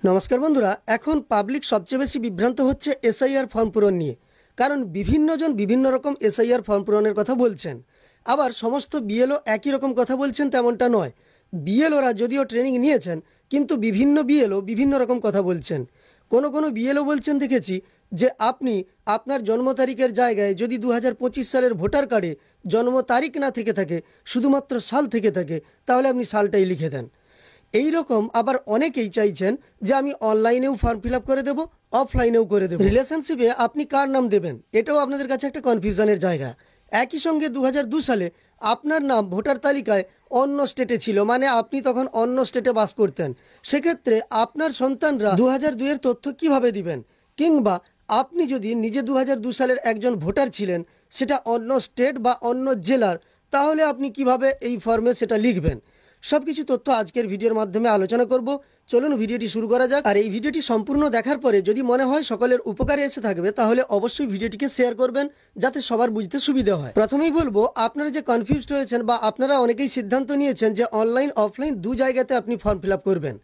নমস্কার বন্ধুরা, এখন পাবলিক সবচেয়ে বেশি বিভ্রান্ত হচ্ছে এসআইআর ফর্ম পূরণ নিয়ে। কারণ বিভিন্নজন বিভিন্ন রকম এসআইআর ফর্ম পূরণের কথা বলছেন। আবার সমস্ত বিএলও একই রকম কথা বলছেন তেমনটা নয়। বিএলওরা যদিও ট্রেনিং নিয়েছেন, কিন্তু বিভিন্ন বিএলও বিভিন্ন রকম কথা বলছেন। কোনো বিএলও বলছেন দেখেছি যে আপনি আপনার জন্ম তারিখের জায়গায় যদি 2025 সালের ভোটার কার্ডে জন্ম তারিখ না থেকে থাকে, শুধুমাত্র সাল থেকে থাকে, তাহলে আপনি সালটাই লিখে দেন। এই রকম আবার অনেকেই চাইছেন যে আমি অনলাইনেও ফর্ম ফিল করে দেবো, অফলাইনেও করে দেবো। রিলেশনশিপে আপনি কার নাম দেবেন, এটাও আপনাদের কাছে একটা কনফিউশনের জায়গা। একই সঙ্গে 2002 সালে আপনার নাম ভোটার তালিকায় অন্য স্টেটে ছিল, মানে আপনি তখন অন্য স্টেটে বাস করতেন। সেক্ষেত্রে আপনার সন্তানরা 2002 এর তথ্য কিভাবে দিবেন? কিংবা আপনি যদি নিজে 2002 সালের একজন ভোটার ছিলেন, সেটা অন্য স্টেট বা অন্য জেলার, তাহলে আপনি কিভাবে এই ফর্মে সেটা লিখবেন? সব কিছু তথ্য আজকের ভিডিওর মাধ্যমে আলোচনা করব। চলুন ভিডিওটি শুরু করা যাক। আর এই ভিডিওটি সম্পূর্ণ দেখার পরে যদি মনে হয় সকলের উপকারে এসে থাকবে, তাহলে অবশ্যই ভিডিওটিকে শেয়ার করবেন, যাতে সবার বুঝতে সুবিধা হয়। প্রথমেই বলবো, আপনারা যে কনফিউজড হয়েছেন বা আপনারা অনেকেই সিদ্ধান্ত নিয়েছেন যে অনলাইন অফলাইন দু জায়গাতে আপনি ফর্ম ফিল করবেন।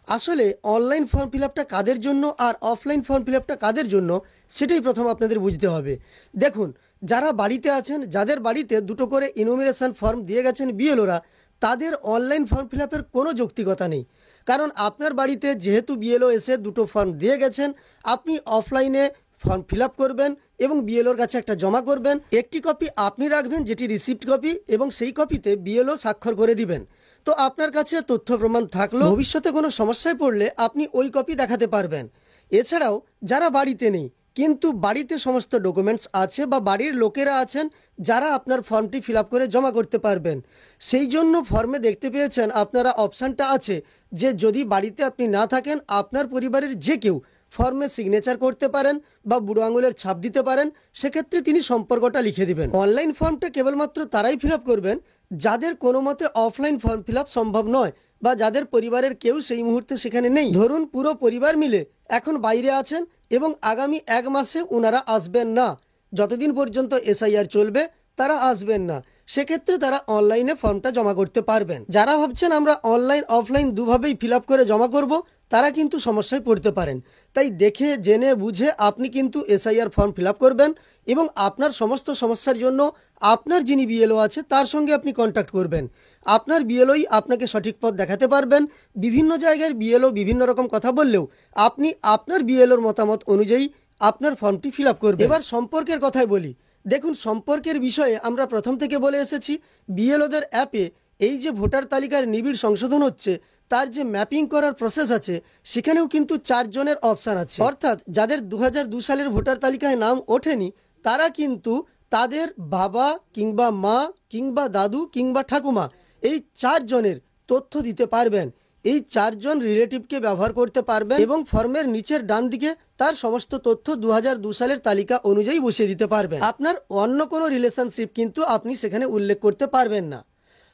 আসলে অনলাইন ফর্ম ফিল কাদের জন্য আর অফলাইন ফর্ম ফিল কাদের জন্য, সেটাই প্রথম আপনাদের বুঝতে হবে। দেখুন, যারা বাড়িতে আছেন, যাদের বাড়িতে দুটো করে ইনুমিনেশন ফর্ম দিয়ে গেছেন বিএলওরা, তাদের অনলাইন ফর্ম ফিল কোনো যৌক্তিকতা নেই। কারণ আপনার বাড়িতে যেহেতু বিএলও এসে দুটো ফর্ম দিয়ে গেছেন, আপনি অফলাইনে ফর্ম ফিল করবেন এবং বিএলওর কাছে একটা জমা করবেন। একটি কপি আপনি রাখবেন, যেটি রিসিপ্ট কপি, এবং সেই কপিতে বিএলও স্বাক্ষর করে দিবেন। তো আপনার কাছে তথ্য প্রমাণ থাকলো, ভবিষ্যতে কোনো সমস্যায় পড়লে আপনি ওই কপি দেখাতে পারবেন। এছাড়াও যারা বাড়িতে নেই কিন্তু বাড়িতে সমস্ত ডকুমেন্টস আছে বা বাড়ির লোকেরা আছেন যারা আপনার ফর্মটি ফিল করে জমা করতে পারবেন, সেই জন্য ফর্মে দেখতে পেয়েছেন আপনারা অপশানটা আছে যে যদি বাড়িতে আপনি না থাকেন, আপনার পরিবারের যে কেউ ফর্মে সিগনেচার করতে পারেন বা বুড়ো আঙুলের ছাপ দিতে পারেন। সেক্ষেত্রে তিনি সম্পর্কটা লিখে দিবেন। অনলাইন ফর্মটা কেবলমাত্র তারাই ফিল করবেন যাদের কোনো মতে অফলাইন ফর্ম ফিল সম্ভব নয় বা যাদের পরিবারের কেউ সেই মুহূর্তে সেখানে নেই। ধরুন পুরো পরিবার মিলে এখন বাইরে আছেন এবং আগামী 1 মাসে ওনারা আসবেন না, যতদিন পর্যন্ত এসআইআর চলবে তারা আসবেন না। সেক্ষেত্রে তারা অনলাইনে ফর্মটা জমা করতে পারবেন। যারা ভাবছেন আমরা অনলাইন অফলাইন দুভাবেই ফিল করে জমা করব, তারা কিন্তু সমস্যায় পড়তে পারেন। তাই দেখে জেনে বুঝে আপনি কিন্তু এসআইআর ফর্ম ফিল করবেন এবং আপনার সমস্ত সমস্যার জন্য আপনার যিনি বিএলও আছে তার সঙ্গে আপনি কন্ট্যাক্ট করবেন। আপনার বিএলওই আপনাকে সঠিক পথ দেখাতে পারবেন। বিভিন্ন জায়গার বিএলও বিভিন্ন রকম কথা বললেও আপনি আপনার বিএলওর মতামত অনুযায়ী আপনার ফর্মটি ফিল করবেন। এবার সম্পর্কের কথাই বলি। দেখুন, সম্পর্কের বিষয়ে আমরা প্রথম থেকে বলে এসেছি, বিএলওদের অ্যাপে এই যে ভোটার তালিকার নিবিড় সংশোধন হচ্ছে, তার যে ম্যাপিং করার প্রসেস আছে, সেখানেও কিন্তু 4 জনের অপশান আছে। অর্থাৎ যাদের 2002 সালের ভোটার তালিকায় নাম ওঠেনি, তারা কিন্তু তাদের বাবা কিংবা মা কিংবা দাদু কিংবা ঠাকুমা, এই 4 জনের তথ্য দিতে পারবেন। এই 4 জন রিলেটিভকে ব্যবহার করতে পারবেন এবং ফর্মের নিচের ডান দিকে তার সমস্ত তথ্য 2002 সালের তালিকা অনুযায়ী বসিয়ে দিতে পারবেন। আপনার অন্য কোনো রিলেশনশিপ কিন্তু আপনি সেখানে উল্লেখ করতে পারবেন না।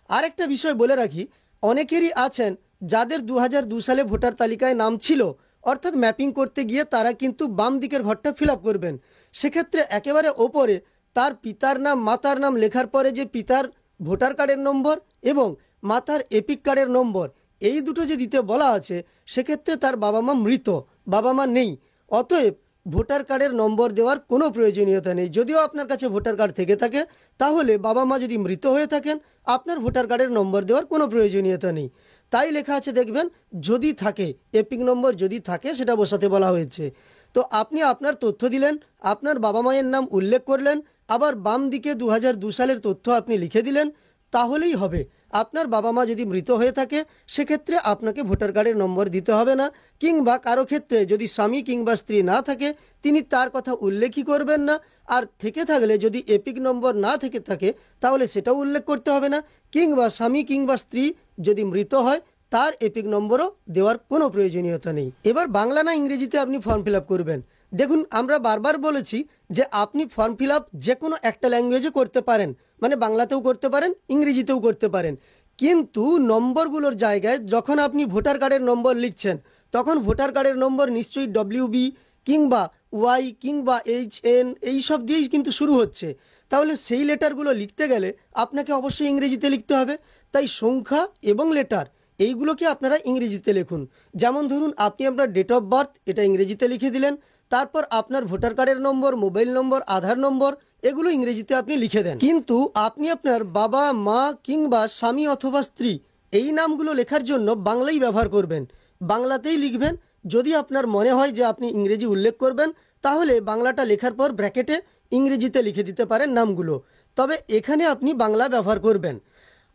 আরেকটা বিষয় বলে রাখি, অনেকেরই আছেন যাদের 2002 সালে ভোটার তালিকায় নাম ছিল, অর্থাৎ ম্যাপিং করতে গিয়ে তারা কিন্তু বাম দিকের ঘরটা ফিল করবেন। সেক্ষেত্রে একেবারে ওপরে তার পিতার নাম মাতার নাম লেখার পরে যে পিতার ভোটার কার্ডের নম্বর এবং মাতার এপিক কার্ডের নম্বর, এই দুটো যে দিতে বলা আছে, সেক্ষেত্রে তার বাবা মা মৃত, বাবা মা নেই। অতএব ভোটার কার্ডের নম্বর দেওয়ার কোনো প্রয়োজনীয়তা নেই। যদিও আপনার কাছে ভোটার কার্ড থেকে থাকে, তাহলে বাবা মা যদি মৃত হয়ে থাকেন, আপনার ভোটার কার্ডের নম্বর দেওয়ার কোনো প্রয়োজনীয়তা নেই। তাই লেখা আছে দেখবেন, যদি থাকে, এপিক নম্বর যদি থাকে সেটা বসাতে বলা হয়েছে। তো আপনি আপনার তথ্য দিলেন, আপনার বাবা মায়ের নাম উল্লেখ করলেন, আবার বাম দিকে 2002 সালের তথ্য আপনি লিখে দিলেন, তাহলেই হবে। আপনার বাবা মা যদি মৃত হয়ে থাকে, সেক্ষেত্রে আপনাকে ভোটার কার্ডের নম্বর দিতে হবে না। কিংবা কারো ক্ষেত্রে যদি স্বামী কিংবা স্ত্রী না থাকে, তিনি তার কথা উল্লেখই করবেন না। আর থেকে থাকলে যদি এপিক নম্বর না থেকে থাকে, তাহলে সেটাও উল্লেখ করতে হবে না। কিংবা স্বামী কিংবা স্ত্রী যদি মৃত হয়, তার এপিক নম্বরও দেওয়ার কোনো প্রয়োজনীয়তা নেই। এবার বাংলা না ইংরেজিতে আপনি ফর্ম ফিল করবেন। দেখুন, আমরা বারবার বলেছি যে আপনি ফর্ম ফিল যে কোনো একটা ল্যাঙ্গুয়েজে করতে পারেন, মানে বাংলাতেও করতে পারেন, ইংরেজিতেও করতে পারেন। কিন্তু নম্বরগুলোর জায়গায় যখন আপনি ভোটার কার্ডের নম্বর লিখছেন, তখন ভোটার কার্ডের নম্বর নিশ্চয়ই WB কিংবা ওয়াই কিংবা HN এই সব দিয়েই কিন্তু শুরু হচ্ছে। তাহলে সেই লেটারগুলো লিখতে গেলে আপনাকে অবশ্যই ইংরেজিতে লিখতে হবে। তাই সংখ্যা এবং লেটার এইগুলোকে আপনারা ইংরেজিতে লিখুন। যেমন ধরুন আপনি আপনার ডেট অফ বার্থ এটা ইংরেজিতে লিখে দিলেন, তারপর আপনার ভোটার কার্ডের নম্বর, মোবাইল নম্বর, আধার নম্বর এগুলো ইংরেজিতে আপনি লিখে দেন। কিন্তু আপনি আপনার বাবা, মা কিংবা স্বামী অথবা স্ত্রী এই নামগুলো লেখার জন্য বাংলাই ব্যবহার করবেন, বাংলাতেই লিখবেন। যদি আপনার মনে হয় যে আপনি ইংরেজি উল্লেখ করবেন, তাহলে বাংলাটা লেখার পর ব্র্যাকেটে ইংরেজিতে লিখে দিতে পারেন নামগুলো, তবে এখানে আপনি বাংলা ব্যবহার করবেন।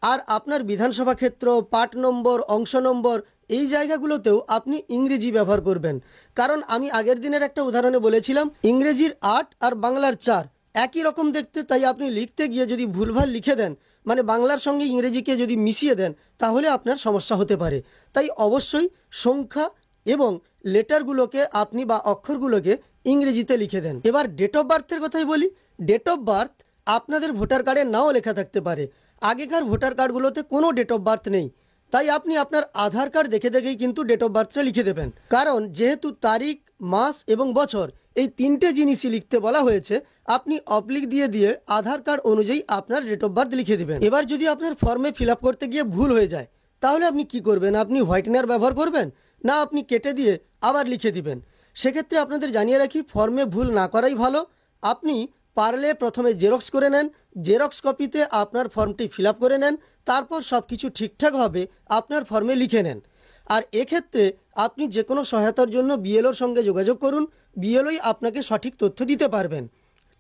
আর আপনার বিধানসভা ক্ষেত্র, পার্ট নম্বর, অংশ নম্বর এই জায়গাগুলোতেও আপনি ইংরেজি ব্যবহার করবেন। কারণ আমি আগের দিনের একটা উদাহরণে বলেছিলাম ইংরেজির 8 আর বাংলার 4 একই রকম দেখতে, তাই আপনি লিখতে গিয়ে যদি ভুলভাল লিখে দেন, মানে বাংলার সঙ্গে ইংরেজিকে যদি মিশিয়ে দেন, তাহলে আপনার সমস্যা হতে পারে। তাই অবশ্যই সংখ্যা এবং লেটারগুলোকে আপনি বা অক্ষরগুলোকে ইংরেজিতে লিখে দেন। এবার ডেট অফ বার্থের কথাই বলি। ডেট অফ বার্থ আপনাদের ভোটার কার্ডে নাও লেখা থাকতে পারে। আগেকার ভোটার কার্ডগুলোতে কোনো ডেট অফ বার্থ নেই, তাই আপনি আপনার আধার কার্ড দেখে দেখেই কিন্তু ডেট অফ বার্থটা লিখে দেবেন। কারণ যেহেতু তারিখ, মাস এবং বছর এই তিনটে জিনিসই লিখতে বলা হয়েছে, আপনি অবলিক দিয়ে দিয়ে আধার কার্ড অনুযায়ী আপনার ডেট অফ বার্থ লিখে দেবেন। এবার যদি আপনার ফর্মে ফিল আপ করতে গিয়ে ভুল হয়ে যায়, তাহলে আপনি কি করবেন? আপনি হোয়াইটনার ব্যবহার করবেন, না আপনি কেটে দিয়ে আবার লিখে দিবেন? সেক্ষেত্রে আপনাদের জানিয়ে রাখি, ফর্মে ভুল না করাই ভালো। আপনি পারলে প্রথমে জেরক্স করে নেন, জেরক্স কপিতে আপনার ফর্মটি ফিল আপ করে নেন, তারপর সব কিছু ঠিকঠাকভাবে আপনার ফর্মে লিখে নেন। আর এক্ষেত্রে আপনি যে কোনো সহায়তার জন্য বিএলওর সঙ্গে যোগাযোগ করুন, বিএলওই আপনাকে সঠিক তথ্য দিতে পারবেন।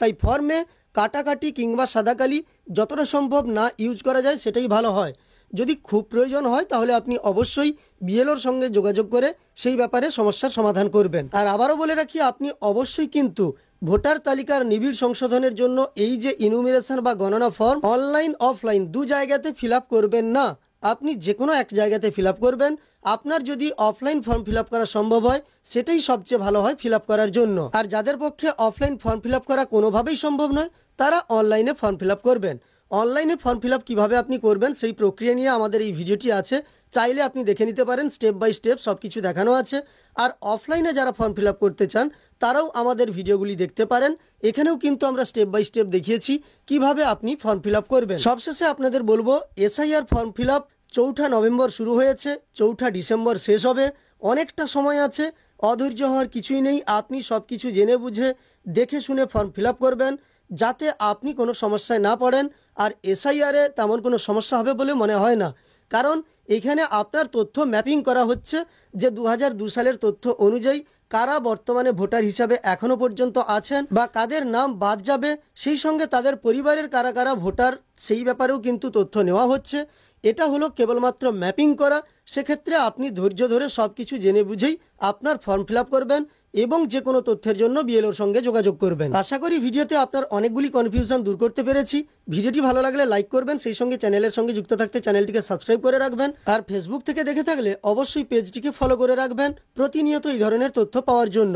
তাই ফর্মে কাটাকাটি কিংবা সাদাকালি যতটা সম্ভব না ইউজ করা যায় সেটাই ভালো হয়। যদি খুব প্রয়োজন হয় তাহলে আপনি অবশ্যই বিএলওর সঙ্গে যোগাযোগ করে সেই ব্যাপারে সমস্যার সমাধান করবেন। আর আবারও বলে রাখি, আপনি অবশ্যই কিন্তু ভোটার তালিকার নিবিড় সংশোধনের জন্য এই যে ইনুমিরেশন বা গণনা ফর্ম অনলাইন অফলাইন দু জায়গাতে ফিল আপ করবেন না, আপনি যে কোনো এক জায়গাতে ফিল আপ করবেন। আপনার যদি অফলাইন ফর্ম ফিল আপ করা সম্ভব হয়, সেটাই সবচেয়ে ভালো হয় ফিল আপ করার জন্য। আর যাদের পক্ষে অফলাইন ফর্ম ফিল আপ করা কোনোভাবেই সম্ভব নয়, তারা অনলাইনে ফর্ম ফিল আপ করবেন। অনলাইনে ফর্ম ফিল আপ কীভাবে আপনি করবেন সেই প্রক্রিয়া নিয়ে আমাদের এই ভিডিওটি আছে, চাইলে আপনি দেখে নিতে পারেন। স্টেপ বাই স্টেপ সব কিছু দেখানো আছে। আর অফলাইনে যারা ফর্ম ফিল আপ করতে চান, তারাও আমাদের ভিডিওগুলি দেখতে পারেন। এখানেও কিন্তু আমরা স্টেপ বাই স্টেপ দেখিয়েছি কিভাবে আপনি ফর্ম ফিল আপ করবেন। সবশেষে আপনাদের বলবো, SIR form fill up 4 November শুরু হয়েছে, 4 ডিসেম্বর শেষ হবে। অনেকটা সময় আছে, অধৈর্য হওয়ার কিছুই নেই। আপনি সব কিছু জেনে বুঝে দেখে শুনে ফর্ম ফিল আপ করবেন, যাতে আপনি কোনো সমস্যায় না পড়েন। আর এসআইআরে তেমন কোনো সমস্যা হবে বলে মনে হয় না, কারণ এখানে আপনার তথ্য ম্যাপিং করা হচ্ছে যে 2002 সালের তথ্য অনুযায়ী কারা বর্তমানে ভোটার হিসাবে এখনও পর্যন্ত আছেন বা কাদের নাম বাদ যাবে, সেই সঙ্গে তাদের পরিবারের কারা কারা ভোটার সেই ব্যাপারেও কিন্তু তথ্য নেওয়া হচ্ছে। এটা হলো কেবলমাত্র ম্যাপিং করা। সেক্ষেত্রে আপনি ধৈর্য ধরে সব কিছু জেনে বুঝেই আপনার ফর্ম ফিল আপ করবেন এবং যে কোনো তথ্যের জন্য বিএলওর সঙ্গে যোগাযোগ করবেন। আশা করি ভিডিওতে আপনার অনেকগুলি কনফিউশন দূর করতে পেরেছি। ভিডিওটি ভালো লাগলে লাইক করবেন, সেই সঙ্গে চ্যানেলের সঙ্গে যুক্ত থাকতে চ্যানেলটিকে সাবস্ক্রাইব করে রাখবেন। আর ফেসবুক থেকে দেখে থাকলে অবশ্যই পেজটিকে ফলো করে রাখবেন প্রতিনিয়ত এই ধরনের তথ্য পাওয়ার জন্য।